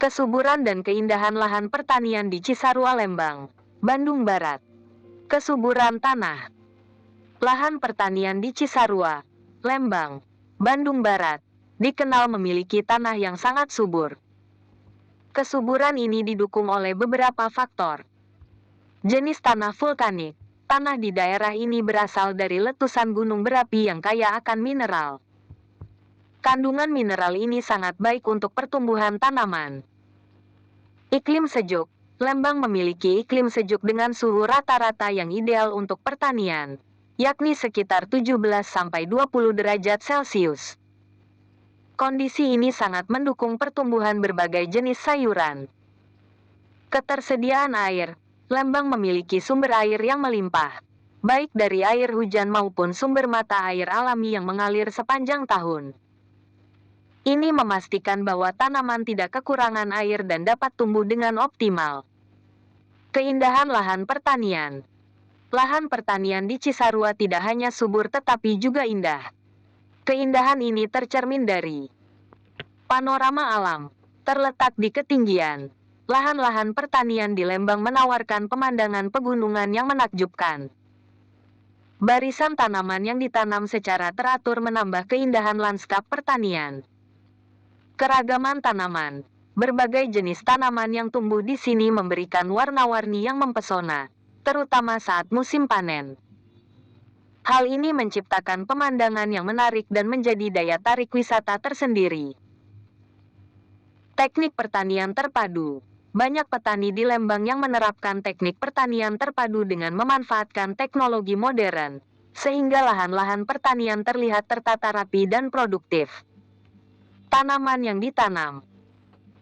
Kesuburan dan keindahan lahan pertanian di Cisarua, Lembang, Bandung Barat. Kesuburan tanah. Lahan pertanian di Cisarua, Lembang, Bandung Barat, dikenal memiliki tanah yang sangat subur. Kesuburan ini didukung oleh beberapa faktor. Jenis tanah vulkanik. Tanah di daerah ini berasal dari letusan gunung berapi yang kaya akan mineral. Kandungan mineral ini sangat baik untuk pertumbuhan tanaman. Iklim sejuk. Lembang memiliki iklim sejuk dengan suhu rata-rata yang ideal untuk pertanian, yakni sekitar 17-20 derajat Celcius. Kondisi ini sangat mendukung pertumbuhan berbagai jenis sayuran. Ketersediaan air. Lembang memiliki sumber air yang melimpah, baik dari air hujan maupun sumber mata air alami yang mengalir sepanjang tahun. Ini memastikan bahwa tanaman tidak kekurangan air dan dapat tumbuh dengan optimal. Keindahan lahan pertanian. Lahan pertanian di Cisarua tidak hanya subur tetapi juga indah. Keindahan ini tercermin dari panorama alam. Terletak di ketinggian, lahan-lahan pertanian di Lembang menawarkan pemandangan pegunungan yang menakjubkan. Barisan tanaman yang ditanam secara teratur menambah keindahan lanskap pertanian. Keragaman tanaman. Berbagai jenis tanaman yang tumbuh di sini memberikan warna-warni yang mempesona, terutama saat musim panen. Hal ini menciptakan pemandangan yang menarik dan menjadi daya tarik wisata tersendiri. Teknik pertanian terpadu. Banyak petani di Lembang yang menerapkan teknik pertanian terpadu dengan memanfaatkan teknologi modern, sehingga lahan-lahan pertanian terlihat tertata rapi dan produktif. Tanaman yang ditanam.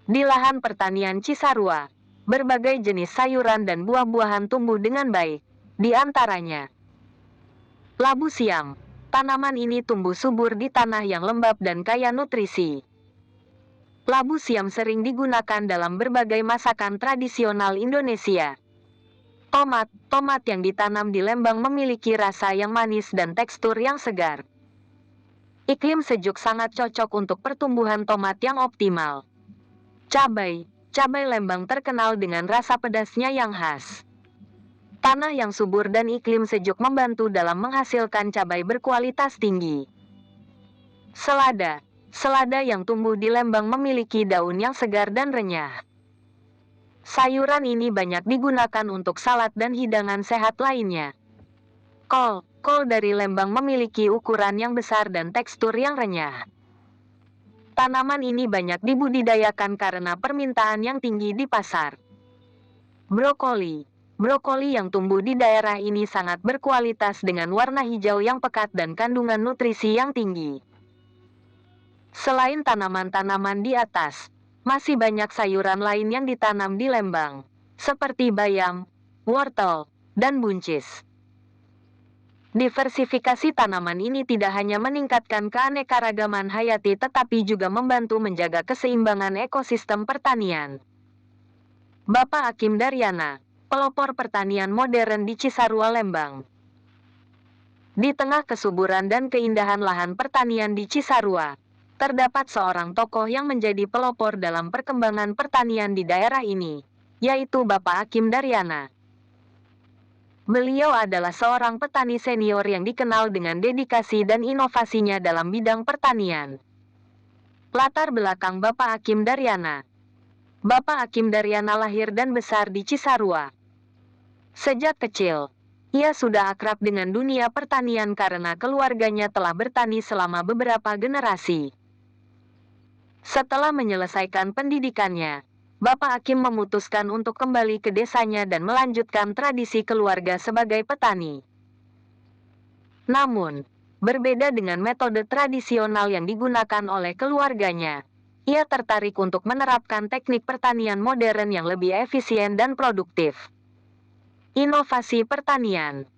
Di lahan pertanian Cisarua, berbagai jenis sayuran dan buah-buahan tumbuh dengan baik, di antaranya labu siam. Tanaman ini tumbuh subur di tanah yang lembab dan kaya nutrisi. Labu siam sering digunakan dalam berbagai masakan tradisional Indonesia. Tomat yang ditanam di Lembang memiliki rasa yang manis dan tekstur yang segar. Iklim sejuk sangat cocok untuk pertumbuhan tomat yang optimal. Cabai Lembang terkenal dengan rasa pedasnya yang khas. Tanah yang subur dan iklim sejuk membantu dalam menghasilkan cabai berkualitas tinggi. Selada yang tumbuh di Lembang memiliki daun yang segar dan renyah. Sayuran ini banyak digunakan untuk salad dan hidangan sehat lainnya. Kol dari Lembang memiliki ukuran yang besar dan tekstur yang renyah. Tanaman ini banyak dibudidayakan karena permintaan yang tinggi di pasar. Brokoli yang tumbuh di daerah ini sangat berkualitas dengan warna hijau yang pekat dan kandungan nutrisi yang tinggi. Selain tanaman-tanaman di atas, masih banyak sayuran lain yang ditanam di Lembang, seperti bayam, wortel, dan buncis. Diversifikasi tanaman ini tidak hanya meningkatkan keanekaragaman hayati tetapi juga membantu menjaga keseimbangan ekosistem pertanian. Bapak Hakim Daryana, pelopor pertanian modern di Cisarua, Lembang. Di tengah kesuburan dan keindahan lahan pertanian di Cisarua, terdapat seorang tokoh yang menjadi pelopor dalam perkembangan pertanian di daerah ini, yaitu Bapak Hakim Daryana. Beliau adalah seorang petani senior yang dikenal dengan dedikasi dan inovasinya dalam bidang pertanian. Latar belakang Bapak Hakim Daryana. Bapak Hakim Daryana lahir dan besar di Cisarua. Sejak kecil, ia sudah akrab dengan dunia pertanian karena keluarganya telah bertani selama beberapa generasi. Setelah menyelesaikan pendidikannya, Bapak Hakim memutuskan untuk kembali ke desanya dan melanjutkan tradisi keluarga sebagai petani. Namun, berbeda dengan metode tradisional yang digunakan oleh keluarganya, ia tertarik untuk menerapkan teknik pertanian modern yang lebih efisien dan produktif. Inovasi pertanian.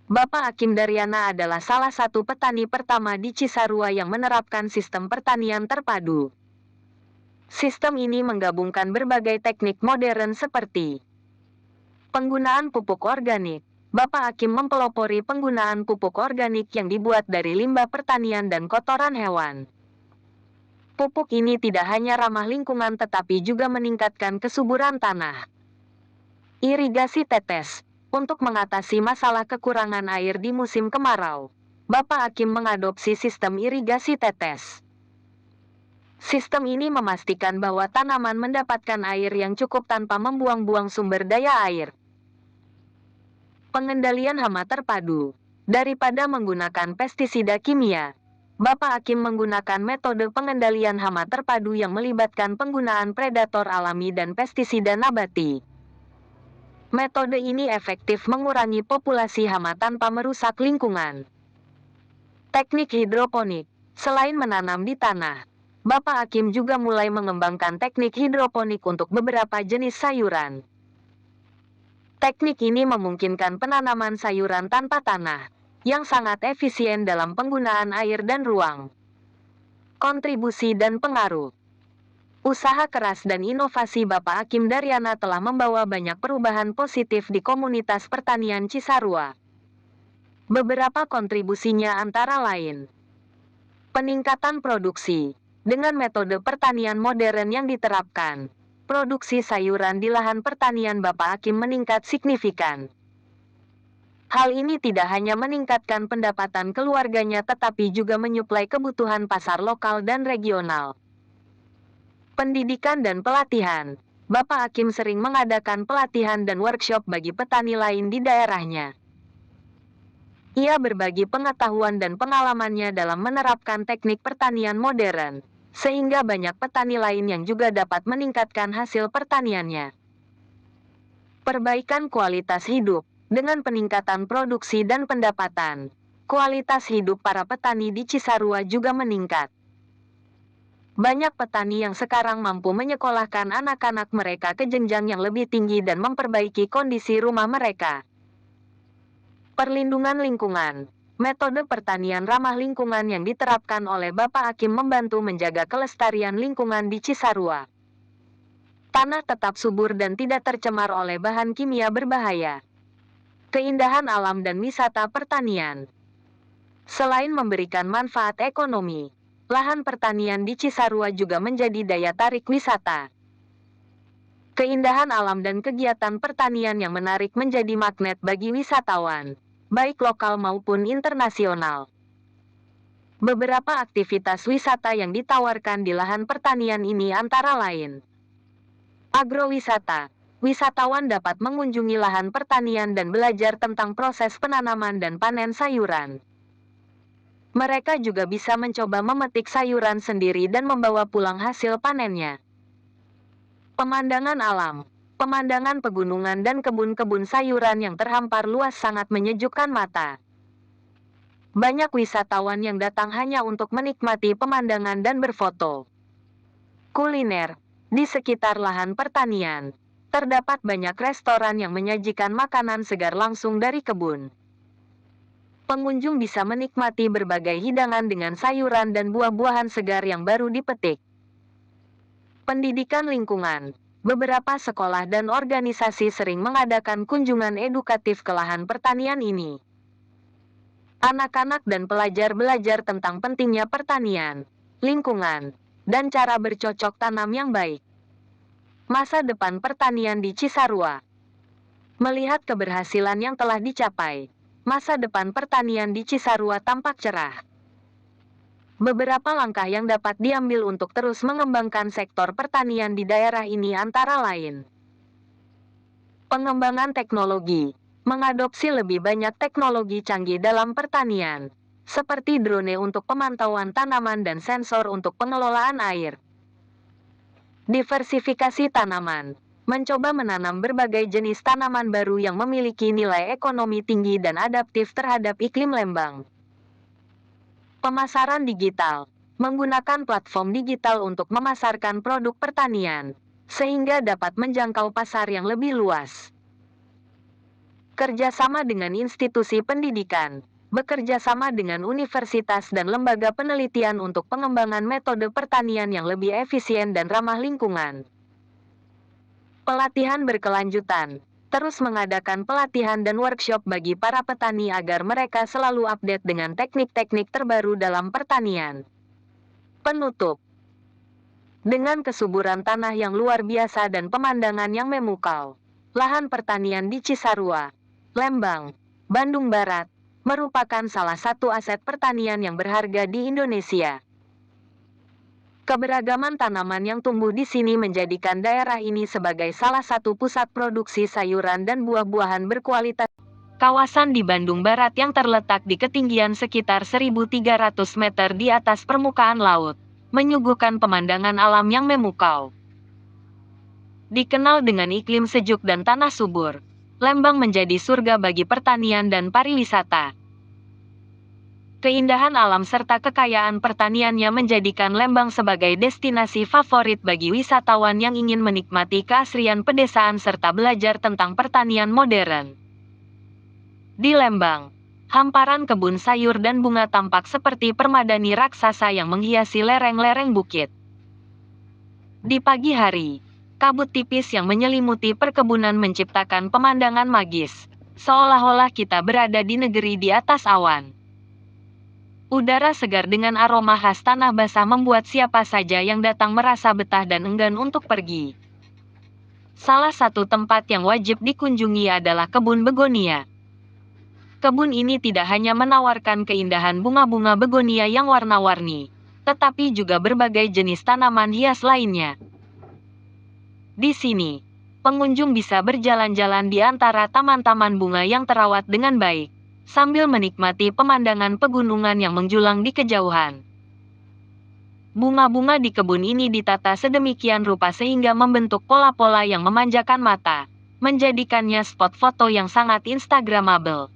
Bapak Hakim Daryana adalah salah satu petani pertama di Cisarua yang menerapkan sistem pertanian terpadu. Sistem ini menggabungkan berbagai teknik modern seperti penggunaan pupuk organik. Bapak Hakim mempelopori penggunaan pupuk organik yang dibuat dari limbah pertanian dan kotoran hewan. Pupuk ini tidak hanya ramah lingkungan tetapi juga meningkatkan kesuburan tanah. Irigasi tetes. Untuk mengatasi masalah kekurangan air di musim kemarau, Bapak Hakim mengadopsi sistem irigasi tetes. Sistem ini memastikan bahwa tanaman mendapatkan air yang cukup tanpa membuang-buang sumber daya air. Pengendalian hama terpadu. Daripada menggunakan pestisida kimia, Bapak Hakim menggunakan metode pengendalian hama terpadu yang melibatkan penggunaan predator alami dan pestisida nabati. Metode ini efektif mengurangi populasi hama tanpa merusak lingkungan. Teknik hidroponik. Selain menanam di tanah, Bapak Hakim juga mulai mengembangkan teknik hidroponik untuk beberapa jenis sayuran. Teknik ini memungkinkan penanaman sayuran tanpa tanah, yang sangat efisien dalam penggunaan air dan ruang. Kontribusi dan pengaruh. Usaha keras dan inovasi Bapak Hakim Daryana telah membawa banyak perubahan positif di komunitas pertanian Cisarua. Beberapa kontribusinya antara lain: peningkatan produksi. Dengan metode pertanian modern yang diterapkan, produksi sayuran di lahan pertanian Bapak Hakim meningkat signifikan. Hal ini tidak hanya meningkatkan pendapatan keluarganya tetapi juga menyuplai kebutuhan pasar lokal dan regional. Pendidikan dan pelatihan. Bapak Hakim sering mengadakan pelatihan dan workshop bagi petani lain di daerahnya. Ia berbagi pengetahuan dan pengalamannya dalam menerapkan teknik pertanian modern, sehingga banyak petani lain yang juga dapat meningkatkan hasil pertaniannya. Perbaikan kualitas hidup. Dengan peningkatan produksi dan pendapatan, kualitas hidup para petani di Cisarua juga meningkat. Banyak petani yang sekarang mampu menyekolahkan anak-anak mereka ke jenjang yang lebih tinggi dan memperbaiki kondisi rumah mereka. Perlindungan lingkungan. Metode pertanian ramah lingkungan yang diterapkan oleh Bapak Hakim membantu menjaga kelestarian lingkungan di Cisarua. Tanah tetap subur dan tidak tercemar oleh bahan kimia berbahaya. Keindahan alam dan wisata pertanian. Selain memberikan manfaat ekonomi, lahan pertanian di Cisarua juga menjadi daya tarik wisata. Keindahan alam dan kegiatan pertanian yang menarik menjadi magnet bagi wisatawan, baik lokal maupun internasional. Beberapa aktivitas wisata yang ditawarkan di lahan pertanian ini antara lain: agrowisata. Wisatawan dapat mengunjungi lahan pertanian dan belajar tentang proses penanaman dan panen sayuran. Mereka juga bisa mencoba memetik sayuran sendiri dan membawa pulang hasil panennya. Pemandangan alam. Pemandangan pegunungan dan kebun-kebun sayuran yang terhampar luas sangat menyejukkan mata. Banyak wisatawan yang datang hanya untuk menikmati pemandangan dan berfoto. Kuliner. Di sekitar lahan pertanian, terdapat banyak restoran yang menyajikan makanan segar langsung dari kebun. Pengunjung bisa menikmati berbagai hidangan dengan sayuran dan buah-buahan segar yang baru dipetik. Pendidikan lingkungan. Beberapa sekolah dan organisasi sering mengadakan kunjungan edukatif ke lahan pertanian ini. Anak-anak dan pelajar belajar tentang pentingnya pertanian, lingkungan, dan cara bercocok tanam yang baik. Masa depan pertanian di Cisarua. Melihat keberhasilan yang telah dicapai, masa depan pertanian di Cisarua tampak cerah. Beberapa langkah yang dapat diambil untuk terus mengembangkan sektor pertanian di daerah ini antara lain: pengembangan teknologi. Mengadopsi lebih banyak teknologi canggih dalam pertanian, seperti drone untuk pemantauan tanaman dan sensor untuk pengelolaan air. Diversifikasi tanaman. Mencoba menanam berbagai jenis tanaman baru yang memiliki nilai ekonomi tinggi dan adaptif terhadap iklim lembang. Pemasaran digital. Menggunakan platform digital untuk memasarkan produk pertanian, sehingga dapat menjangkau pasar yang lebih luas. Kerjasama dengan institusi pendidikan. Bekerja sama dengan universitas dan lembaga penelitian untuk pengembangan metode pertanian yang lebih efisien dan ramah lingkungan. Pelatihan berkelanjutan. Terus mengadakan pelatihan dan workshop bagi para petani agar mereka selalu update dengan teknik-teknik terbaru dalam pertanian. Penutup. Dengan kesuburan tanah yang luar biasa dan pemandangan yang memukau, lahan pertanian di Cisarua, Lembang, Bandung Barat, merupakan salah satu aset pertanian yang berharga di Indonesia. Keberagaman tanaman yang tumbuh di sini menjadikan daerah ini sebagai salah satu pusat produksi sayuran dan buah-buahan berkualitas. Kawasan di Bandung Barat yang terletak di ketinggian sekitar 1.300 meter di atas permukaan laut, menyuguhkan pemandangan alam yang memukau. Dikenal dengan iklim sejuk dan tanah subur, Lembang menjadi surga bagi pertanian dan pariwisata. Keindahan alam serta kekayaan pertaniannya menjadikan Lembang sebagai destinasi favorit bagi wisatawan yang ingin menikmati keasrian pedesaan serta belajar tentang pertanian modern. Di Lembang, hamparan kebun sayur dan bunga tampak seperti permadani raksasa yang menghiasi lereng-lereng bukit. Di pagi hari, kabut tipis yang menyelimuti perkebunan menciptakan pemandangan magis, seolah-olah kita berada di negeri di atas awan. Udara segar dengan aroma khas tanah basah membuat siapa saja yang datang merasa betah dan enggan untuk pergi. Salah satu tempat yang wajib dikunjungi adalah kebun begonia. Kebun ini tidak hanya menawarkan keindahan bunga-bunga begonia yang warna-warni, tetapi juga berbagai jenis tanaman hias lainnya. Di sini, pengunjung bisa berjalan-jalan di antara taman-taman bunga yang terawat dengan baik, sambil menikmati pemandangan pegunungan yang menjulang di kejauhan. Bunga-bunga di kebun ini ditata sedemikian rupa sehingga membentuk pola-pola yang memanjakan mata, menjadikannya spot foto yang sangat instagramable.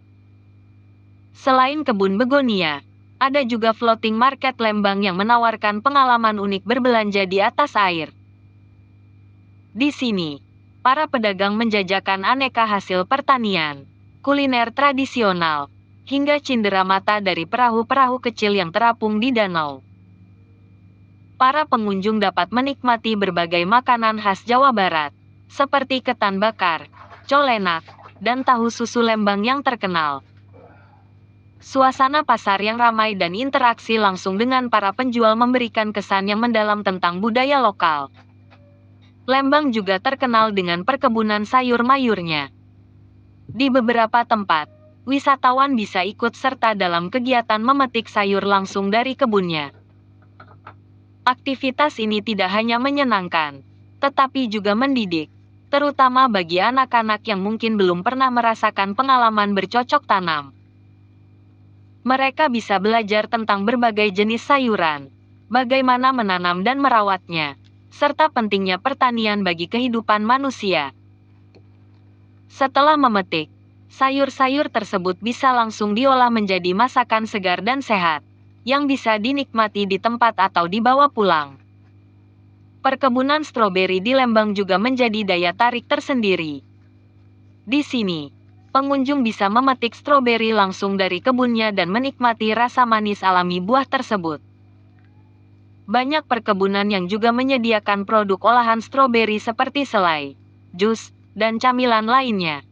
Selain kebun begonia, ada juga floating market Lembang yang menawarkan pengalaman unik berbelanja di atas air. Di sini, para pedagang menjajakan aneka hasil pertanian, kuliner tradisional, hingga cindera mata dari perahu-perahu kecil yang terapung di danau. Para pengunjung dapat menikmati berbagai makanan khas Jawa Barat, seperti ketan bakar, colenak, dan tahu susu Lembang yang terkenal. Suasana pasar yang ramai dan interaksi langsung dengan para penjual memberikan kesan yang mendalam tentang budaya lokal. Lembang juga terkenal dengan perkebunan sayur mayurnya. Di beberapa tempat, wisatawan bisa ikut serta dalam kegiatan memetik sayur langsung dari kebunnya. Aktivitas ini tidak hanya menyenangkan, tetapi juga mendidik, terutama bagi anak-anak yang mungkin belum pernah merasakan pengalaman bercocok tanam. Mereka bisa belajar tentang berbagai jenis sayuran, bagaimana menanam dan merawatnya, serta pentingnya pertanian bagi kehidupan manusia. Setelah memetik, sayur-sayur tersebut bisa langsung diolah menjadi masakan segar dan sehat, yang bisa dinikmati di tempat atau dibawa pulang. Perkebunan stroberi di Lembang juga menjadi daya tarik tersendiri. Di sini, pengunjung bisa memetik stroberi langsung dari kebunnya dan menikmati rasa manis alami buah tersebut. Banyak perkebunan yang juga menyediakan produk olahan stroberi seperti selai, jus, dan camilan lainnya.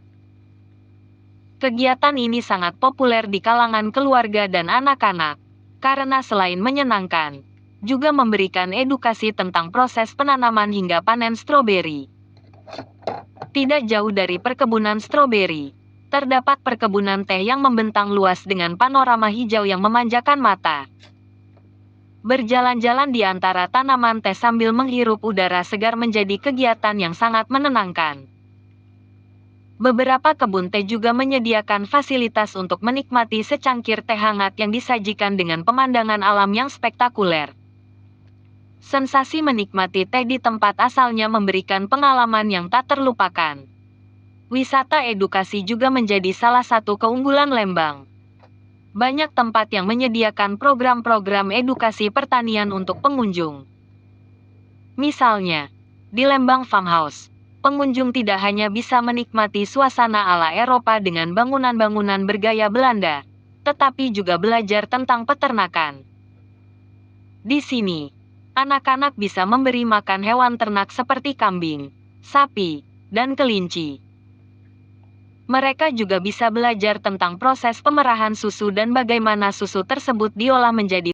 Kegiatan ini sangat populer di kalangan keluarga dan anak-anak, karena selain menyenangkan, juga memberikan edukasi tentang proses penanaman hingga panen stroberi. Tidak jauh dari perkebunan stroberi, terdapat perkebunan teh yang membentang luas dengan panorama hijau yang memanjakan mata. Berjalan-jalan di antara tanaman teh sambil menghirup udara segar menjadi kegiatan yang sangat menenangkan. Beberapa kebun teh juga menyediakan fasilitas untuk menikmati secangkir teh hangat yang disajikan dengan pemandangan alam yang spektakuler. Sensasi menikmati teh di tempat asalnya memberikan pengalaman yang tak terlupakan. Wisata edukasi juga menjadi salah satu keunggulan Lembang. Banyak tempat yang menyediakan program-program edukasi pertanian untuk pengunjung. Misalnya, di Lembang Farmhouse, pengunjung tidak hanya bisa menikmati suasana ala Eropa dengan bangunan-bangunan bergaya Belanda, tetapi juga belajar tentang peternakan. Di sini, anak-anak bisa memberi makan hewan ternak seperti kambing, sapi, dan kelinci. Mereka juga bisa belajar tentang proses pemerahan susu dan bagaimana susu tersebut diolah menjadi